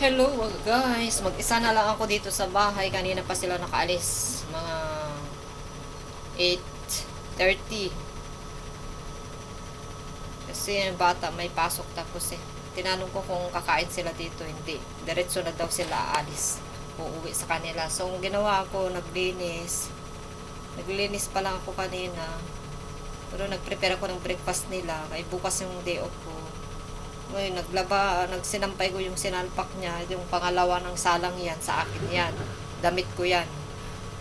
Hello guys, mag-isa na lang ako dito sa bahay. Kanina pa sila nakaalis. Mga 8:30. Kasi yung bata may pasok tapos tinanong ko kung kakain sila dito. Hindi. Diretso na daw sila aalis. Uuwi sa kanila. So, ang ginawa ko, naglinis. Naglinis pa lang ako kanina. Pero nag-prepare ako ng breakfast nila. Kaya bukas yung day off ko. Ngayon, nagsinampay ko yung sinalpak niya, yung pangalawa ng salang yan, sa akin yan. Damit ko yan.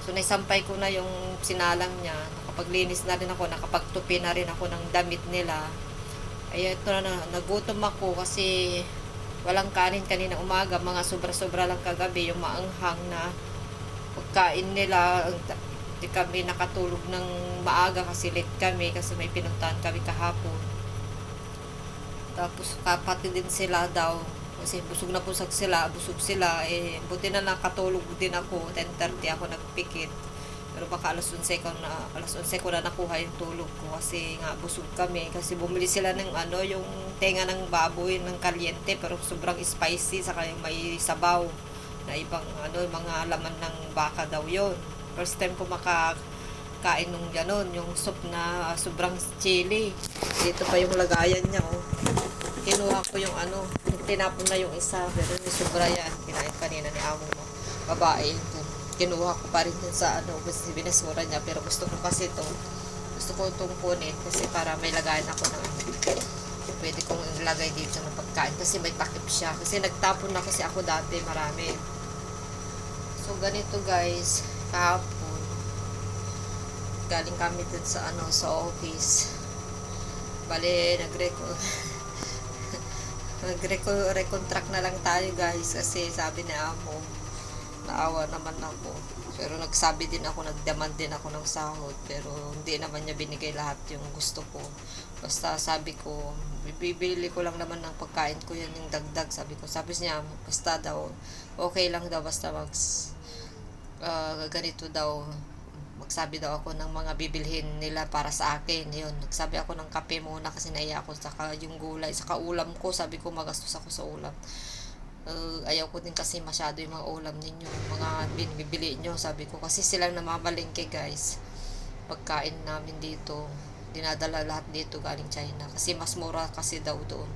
So, naisampay ko na yung sinalang niya. Nakapaglinis na rin ako, nakapagtupi na rin ako ng damit nila. Ay, ito na, nagutom ako kasi walang kanin kanina umaga. Mga sobra-sobra lang kagabi, yung maanghang na pagkain nila. Hindi kami nakatulog ng maaga kasi late kami kasi may pinuntahan kami kahapon. Tapos kapati din sila daw. Kasi busog na busog sila. Buti na nakatulog din ako. 10:30 ako nagpikit. Pero baka alas 11 ko na nakuha yung tulog ko. Kasi nga busog kami. Kasi bumili sila ng yung tenga ng baboy ng kalyente. Pero sobrang spicy. Saka yung may sabaw. Na ibang mga laman ng baka daw yon. First time ko makakain nung ganon. Yung soup na sobrang chili. Dito pa yung lagayan niya, oh. Kinuha ko yung tinapon na yung isa, pero yung sobra yan, kinain kanina ni amo mo, babae. Kinuha ko pa rin yun sa kasi binasura niya, pero gusto ko itong kunin, kasi para may lagayan ako ng pwede kong ilagay dito ng pagkain, kasi may takip siya, kasi nagtapon na kasi ako dati, marami. So, ganito guys, kahapon, galing kami dun sa office, bale, nag-recontract na lang tayo guys kasi sabi ni amo naawa naman ako, pero nagsabi din ako, nagdemand din ako ng sahod, pero hindi naman niya binigay lahat yung gusto ko. Basta sabi ko bibili ko lang naman ng pagkain ko, yan yung dagdag, sabi niya basta daw okay lang daw, basta ganito daw, magsabi daw ako ng mga bibilhin nila para sa akin. Yun, nagsabi ako ng kape muna kasi naiya ako, saka yung gulay, saka ulam ko, sabi ko magastos ako sa ulam. Ayaw ko din kasi masyado yung mga ulam ninyo, mga binibili nyo, sabi ko, kasi silang namamalengke guys. Pagkain namin dito, dinadala lahat dito galing China kasi mas mura kasi daw doon.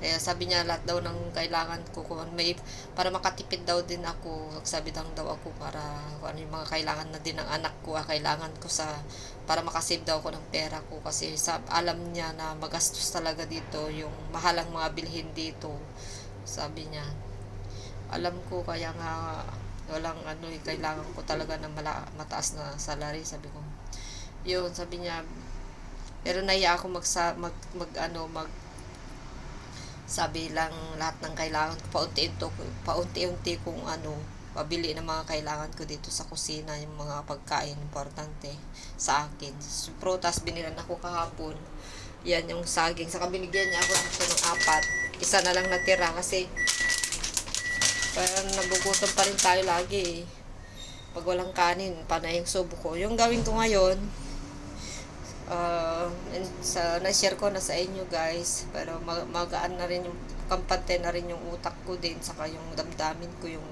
Kaya sabi niya lahat daw ng kailangan ko, kung may, para makatipid daw din ako, sabi daw ako para kung ano yung mga kailangan na din ng anak ko, kailangan ko para makasave daw ako ng pera ko, kasi alam niya na magastos talaga dito, yung mahalang mga bilhin dito, sabi niya. Alam ko, kaya nga walang kailangan ko talaga ng mataas na salary, sabi ko. Yun, sabi niya, pero naiya ako sabi lang lahat ng kailangan ko, paunti-unti kung pabili ng mga kailangan ko dito sa kusina, yung mga pagkain importante sa akin. So, prutas binilan ako kahapon, yan yung saging, saka binigyan niya ako dito ng 4, isa na lang natira kasi parang nagugutom pa rin tayo lagi pag walang kanin, panay yung subo ko. Yung gawin ko ngayon, na-share ko na sa inyo guys, pero magaan na rin yung kampante na rin yung utak ko din, saka yung damdamin ko, yung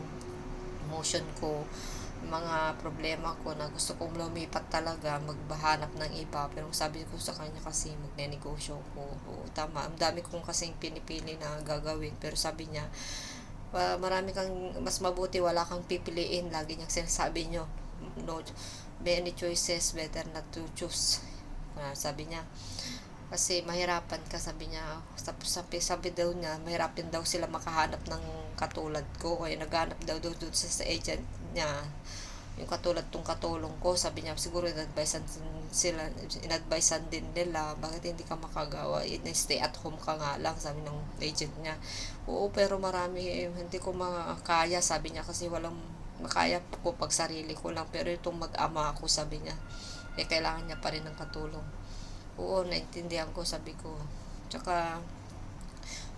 emotion ko, mga problema ko na gusto kong lumipat talaga, magbahanap ng iba, pero sabi ko sa kanya kasi magnenegosyo ko. Oo, tama, ang dami kong kasing pinipili na gagawin, pero sabi niya, marami kang, mas mabuti wala kang pipiliin, lagi niyang sinasabi niyo, no, many choices, better not to choose. Sabi niya, kasi mahirapan ka, sabi niya. Tapos sabi daw niya, mahirapin daw sila makahanap ng katulad ko, kaya naghanap daw doon sa agent niya yung katulad tong katulong ko. Sabi niya, siguro inadvisean din nila, bakit hindi ka makagawa, stay at home ka nga lang, sabi ng agent niya. Oo, pero marami, hindi ko makakaya, sabi niya, kasi walang makaya ko pag sarili ko lang, pero itong mag-ama ako, sabi niya, kailangan niya pa rin ng katulong. Oo, naintindihan ko, sabi ko. Tsaka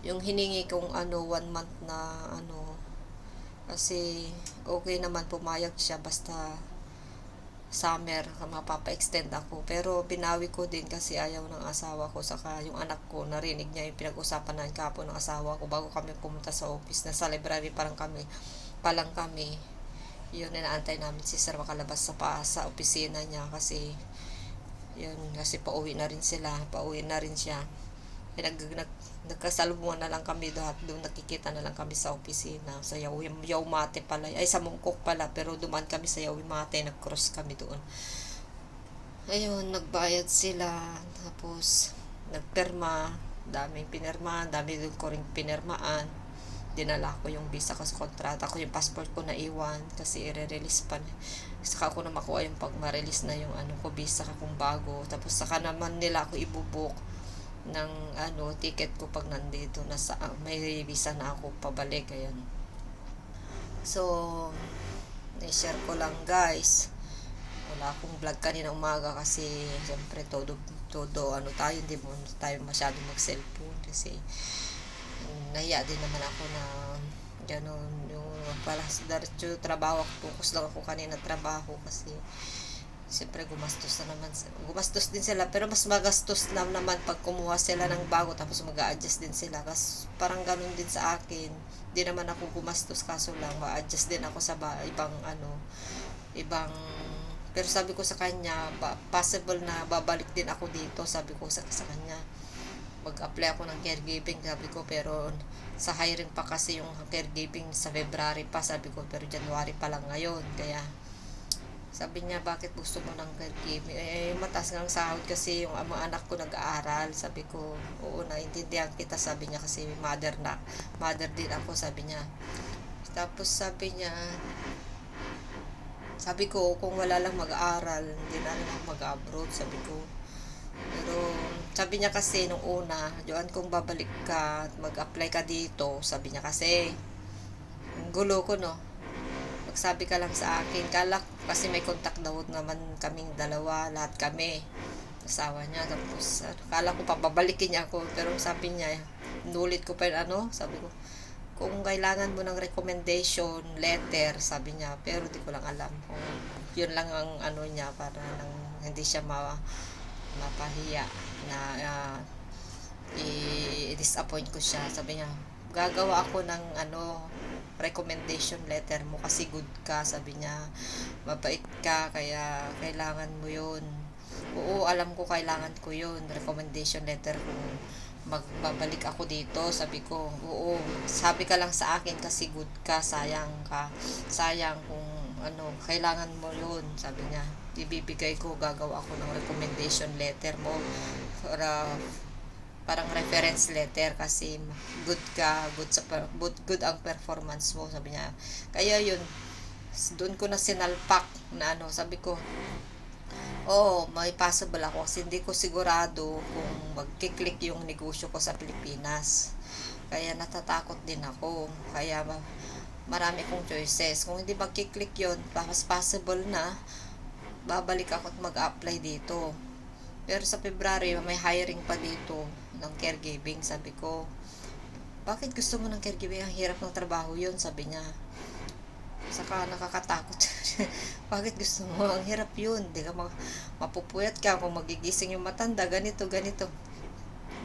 yung hiningi kong 1 month na kasi okay naman, pumayag siya, basta summer, mapapa-extend ako. Pero binawi ko din kasi ayaw ng asawa ko, saka yung anak ko, narinig niya yung pinag-usapan namin kapon ng asawa ko bago kami pumunta sa office. Nasa library palang kami. Yun, inaantay namin si sir makalabas sa opisina niya kasi yun, kasi pauwi na rin siya. Nagkasalubungan na lang kami doon nakikita na lang kami sa opisina sa Yaumate pala, ay sa Mungkok pala, pero dumaan kami sa Yaumate, nag-cross kami doon. Ayun, nagbayad sila, tapos nagpirma, dami doon ko ring pinirmaan. Dinala ko yung visa ko sa kontrata ko, yung passport ko na iwan kasi i-release pa. Saka ako na makuha yung pag ma-release na yung visa kung bago. Tapos saka naman nila ako ibubuk ng ticket ko pag nandito na may visa na ako pabalik. Ayan. So, i-share ko lang guys. Wala akong vlog kanina umaga kasi siyempre todo tayo, hindi mo tayo masyadong mag-cellphone kasi nahiya din naman ako na gano'n yung pala diretso trabaho, focus lang ako kanina trabaho kasi siyempre gumastos din sila, pero mas magastos naman pag kumuha sila ng bago tapos mag-a-adjust din sila kasi parang gano'n din sa akin. Di naman ako gumastos kaso lang ma-adjust din ako sa ibang pero sabi ko sa kanya possible na babalik din ako dito, sabi ko sa kanya mag-apply ako ng caregiving, sabi ko, pero sa hiring pa kasi yung caregiving sa February pa, sabi ko, pero January pa lang ngayon, kaya sabi niya, bakit gusto mo ng caregiving? Mataas ng sahod kasi yung mga anak ko nag-aaral, sabi ko, oo, naintindihan kita, sabi niya, kasi mother din ako, sabi niya. Tapos sabi ko, kung wala lang mag-aaral, hindi na rin ako mag-abroad, sabi ko. Pero sabi niya kasi nung una, Joan, kung babalik ka at mag-apply ka dito, sabi niya kasi, gulo ko no. Magsabi ka lang sa akin, kasi may contact daw naman kaming dalawa, lahat kami, asawa niya. Tapos kala ko babalikin niya ako, pero sabi niya, nulit ko pa yun, sabi ko, kung kailangan mo ng recommendation letter, sabi niya, pero di ko lang alam kung yun lang ang niya para nang hindi siya mapahiya na i-disappoint ko siya. Sabi niya, gagawa ako ng recommendation letter mo kasi good ka, sabi niya, mabait ka, kaya kailangan mo yun. Oo, alam ko kailangan ko yun, recommendation letter kung magbabalik ako dito, sabi ko. Oo, sabi ka lang sa akin kasi good ka, sayang kung kailangan mo yun, sabi niya. Ibibigay ko, gagawa ako ng recommendation letter mo para parang reference letter kasi good ka, good ang performance mo, sabi niya. Kaya yun, doon ko na sinalpak na sabi ko, may possible ako kasi hindi ko sigurado kung magkiklik yung negosyo ko sa Pilipinas. Kaya natatakot din ako. Kaya marami kong choices. Kung hindi magkiklik yun, mas possible na babalik ako at mag-apply dito. Pero sa February, may hiring pa dito ng caregiving. Sabi ko, bakit gusto mo ng caregiving? Ang hirap ng trabaho yun, sabi niya. Saka nakakatakot. Bakit gusto mo? Ang hirap yun. Di ka mapupuyat ka kung magigising yung matanda. Ganito.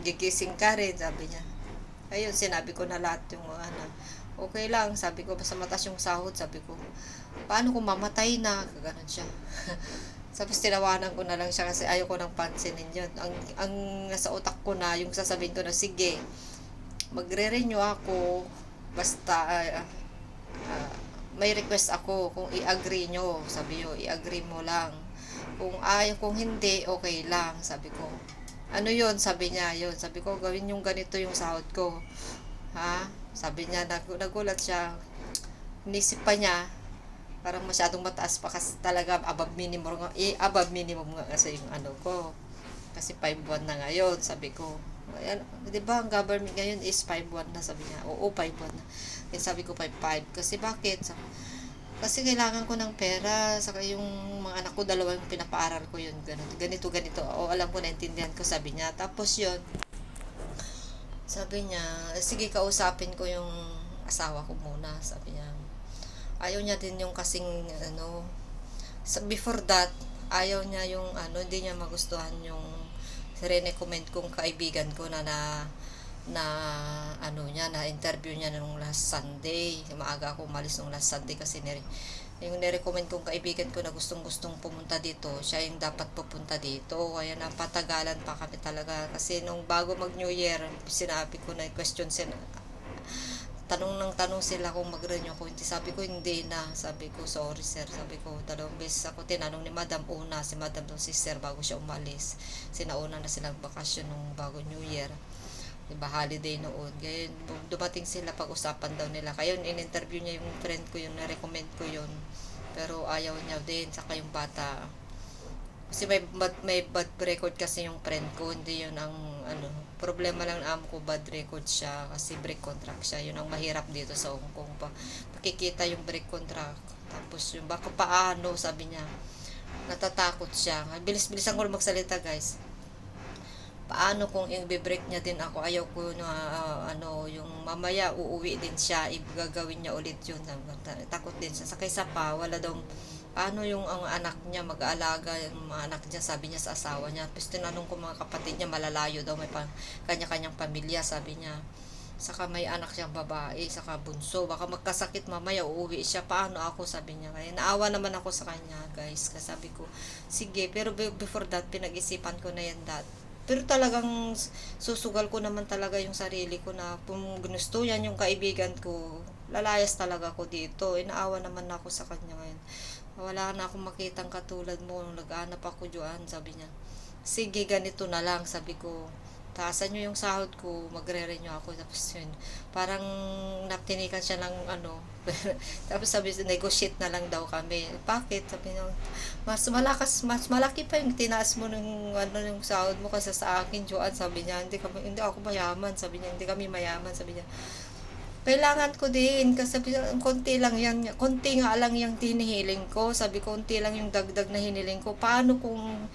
Gigising ka rin, sabi niya. Ayun, sinabi ko na lahat yung okay lang, sabi ko, basta mataas yung sahod, sabi ko. Paano kung mamatay na? Gano'n siya. Tapos tinawanan ko na lang siya kasi ayaw ko nang pansinin yun. Ang nasa utak ko na, yung sasabihin ko na, sige, magre-renew ako, basta, may request ako, kung i-agree nyo, sabi yo, i-agree mo lang. Kung hindi, okay lang, sabi ko. Ano yun, sabi niya, yun, sabi ko, gawin yung ganito yung sahod ko. Ha? Sabi niya, nagulat siya, inisip pa niya, parang masyadong mataas pa kasi talaga above minimum nga kasi yung ko. Kasi 5-1 na ngayon, sabi ko. Ayan, 'di ba ang government ngayon is 5-1 na, sabi niya. Oo, 5-1 na. Then sabi ko 5-5 kasi bakit? Kasi kailangan ko ng pera, saka yung mga anak ko dalawa yung pinapaaral ko yun, ganito. O alam ko, naintindihan ko, sabi niya. Tapos yun, sabi niya, sige kausapin ko yung asawa ko muna, sabi niya. Ayaw niya din yung kasing before that, ayaw niya yung ano, hindi niya magustuhan yung recommend kong kaibigan ko na ano niya, na interview niya nung last Sunday. Maaga ako umalis nung last Sunday kasi yung nirecommend kong kaibigan ko na gustong-gustong pumunta dito, siya yung dapat pupunta dito. Kaya napatagalan pa kami talaga. Kasi nung bago mag New Year, sinabi ko na question sila, tanong ng tanong sila kung mag-renew ako. Hindi, sabi ko hindi na. Sabi ko sorry sir. Sabi ko dalawang beses ako tinanong ni madam. Una si madam si sir bago siya umalis. Sinauna na silang bakasyon nung bago New Year, diba, holiday noon. Ngayon dumating sila, pag-usapan daw nila. Kaya in-interview niya yung friend ko, yung na-recommend ko yun, pero ayaw niya din. Saka yung bata, kasi may bad record kasi yung friend ko. Hindi yun ang ano, problema lang na ko, bad record siya kasi break contract siya. Yun ang mahirap dito sa Hong Kong pa, makikita yung break contract. Tapos yung baka paano, sabi niya, natatakot siya. Bilis-bilisan ko magsalita guys. Paano kung i-break niya din ako? Ayaw ko na ano, yung mamaya uuwi din siya, igagawin niya ulit yun. Takot din siya. Sa kaysa pa, wala daw, paano yung ang anak niya, mag-aalaga yung mga anak niya, sabi niya sa asawa niya. Tapos tinanong ko mga kapatid niya, malalayo daw, may kanya-kanyang pamilya, sabi niya. Saka may anak siyang babae, saka bunso. Baka magkasakit mamaya, uuwi siya. Paano ako, sabi niya. Kaya naawa naman ako sa kanya, guys. Kasi sabi ko, sige, pero before that, pinag-isipan ko na yan pero talagang susugal ko naman talaga yung sarili ko na kung gusto yan yung kaibigan ko, lalayas talaga ako dito. Inaawa naman ako sa kanya ngayon. Wala na akong makitang katulad mo. Nag-aanap ako dyan, sabi niya. Sige, ganito na lang, sabi ko. Taasan nyo yung sahod ko, magre-renew ako. Tapos yun, parang naptinikan siya ng ano. Tapos sabi, negotiate na lang daw kami. Bakit? Sabi niya, mas malaki pa yung tinaas mo ng ano, yung sahod mo kasi sa akin, Joan. Sabi niya, hindi ako mayaman. Sabi niya, hindi kami mayaman. Sabi niya, kailangan ko din kasi konti lang yan, konti nga lang yung hinihiling ko. Sabi ko, konti lang yung dagdag na hiniling ko. Paano kung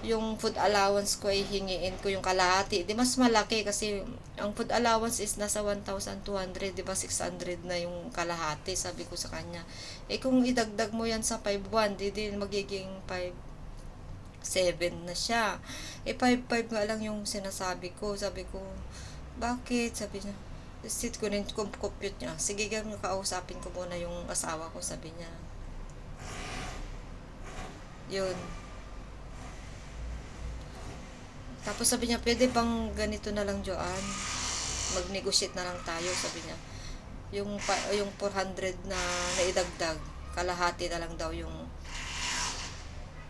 yung food allowance ko ay hingiin ko yung kalahati? Di mas malaki kasi ang food allowance is nasa 1,200, di ba 600 na yung kalahati. Sabi ko sa kanya, kung idagdag mo yan sa 5,100, di din magiging 5,700 na siya. 5,500 nga lang yung sinasabi ko. Sabi ko, bakit? Sabi niya, sit ko rin compute niya. Sige, gawin, kausapin ko muna yung asawa ko, sabi niya. Yun. Tapos sabi niya, pwede bang ganito na lang, Joan? Mag-negotiate na lang tayo, sabi niya. Yung 400 na naidagdag, kalahati na lang daw yung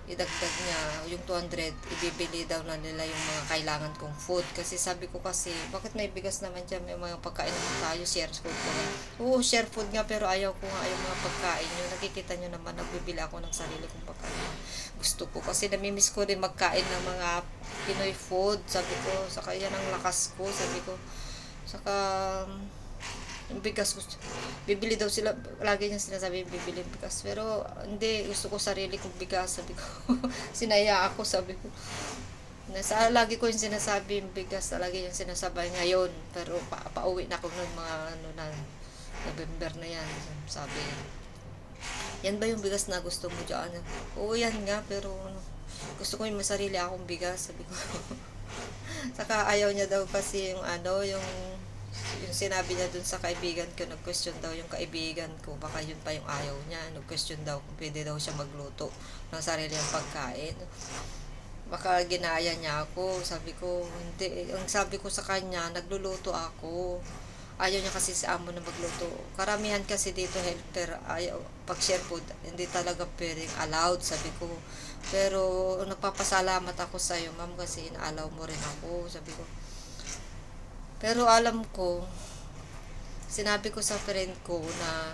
idagdag niya. Yung 200, ibibili daw na nila yung mga kailangan kong food. Kasi sabi ko kasi, bakit may bigas naman dyan, may mga pagkain naman tayo, share food ko nga. Oo, share food nga, pero ayaw ko nga yung mga pagkain nyo. Nakikita nyo naman, nagbibili ako ng sarili kong pagkain. Gusto ko, kasi namimiss ko din magkain ng mga Pinoy food, sabi ko. Saka yan ang lakas ko, sabi ko. Saka yung bigas, bibili daw sila, lagi niya sinasabi bibili yung bigas, pero hindi, gusto ko sarili kong bigas, sabi ko. Sinaya ako, sabi ko. Lagi ko yung sinasabi yung bigas, lagi yung sinasabi ngayon, pero pauwi na ako ng mga ano na November na yan, sabi. Yan ba yung bigas na gusto mo dyan? Oo, yan nga, pero gusto ko yung sarili akong bigas, sabi ko. Saka ayaw niya daw kasi yung ano, yung sinabi niya dun sa kaibigan ko, nag-question daw yung kaibigan ko, baka yun pa yung ayaw niya, nag-question daw kung pwede daw siya magluto ng sarili ng pagkain. Baka ginaya niya ako, sabi ko, hindi, ang sabi ko sa kanya, nagluluto ako. Ayaw niya kasi si amo na magluto. Karamihan kasi dito helper, ayaw, pag share food, hindi talaga pwedeng allowed, sabi ko. Pero nagpapasalamat ako sa iyo, ma'am, kasi inaalaw mo rin ako, sabi ko. Pero alam ko, sinabi ko sa friend ko na,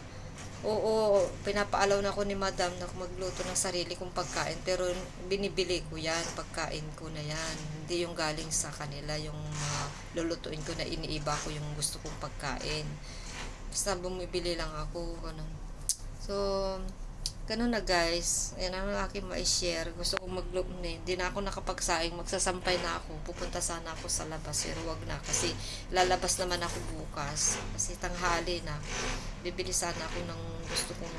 oo, pinapaalaw na ako ni madam na magluto ng sarili kong pagkain, pero binibili ko yan, pagkain ko na yan. Hindi yung galing sa kanila, yung lulutuin ko na iniiba ko yung gusto kong pagkain. Basta bumibili lang ako, ganun. So, Ganun na guys. Yan ang aking ma-share. Gusto kong hindi na ako nakapagsaing. Magsasampay na ako. Pupunta sana ako sa labas. Pero wag na. Kasi lalabas naman ako bukas. Kasi tanghali na. Bibili sana ako ng gusto kong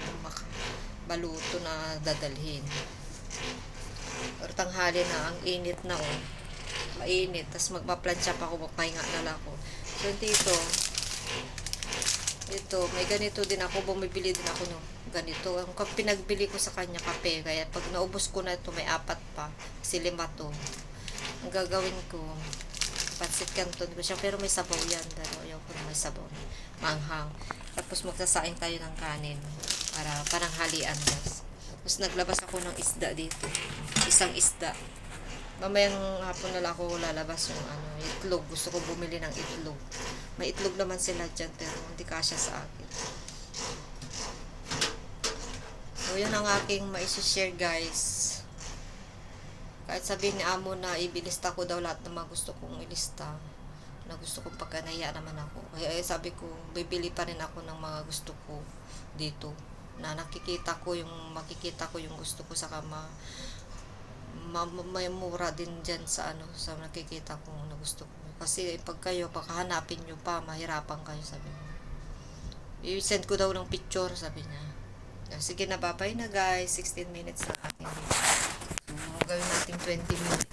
baluto na dadalhin. Pero tanghali na. Ang init na oh. Mainit. Tapos magpaplansya pa ako. Magpahinga na lang ako. So dito. Ito, may ganito din ako, bumibili din ako ng ganito. Ang pinagbili ko sa kanya kape, kaya pag naubos ko na ito, may 4 pa. Kasi 5 to. Ang gagawin ko, pancit canton ko siya, pero may sabaw yan. Pero ayaw ko na may sabaw. Manghang. Tapos magsasaing tayo ng kanin para parang halian guys. Tapos naglabas ako ng isda dito. Isang isda. Mamayang hapon na lang ako lalabas yung itlog. Gusto ko bumili ng itlog. May itlog naman sila dyan pero hindi kasya sa akin. So, yun ang aking ma-share guys. Kahit sabihin ni Amo na ibilista ko daw lahat ng mga gusto kong ilista. Na gusto kong pagkanaya naman ako. Kaya sabi ko, bibili pa rin ako ng mga gusto ko dito. Na makikita ko yung gusto ko sa kama. May mura din dyan sa sa nakikita ko na gusto ko. Kasi pag kayo, baka hanapin nyo pa, mahirapan kayo, sabi niya. I-send ko daw ng picture, sabi niya. Sige na, bye na guys. 16 minutes na ating video. So, gawin natin 20 minutes.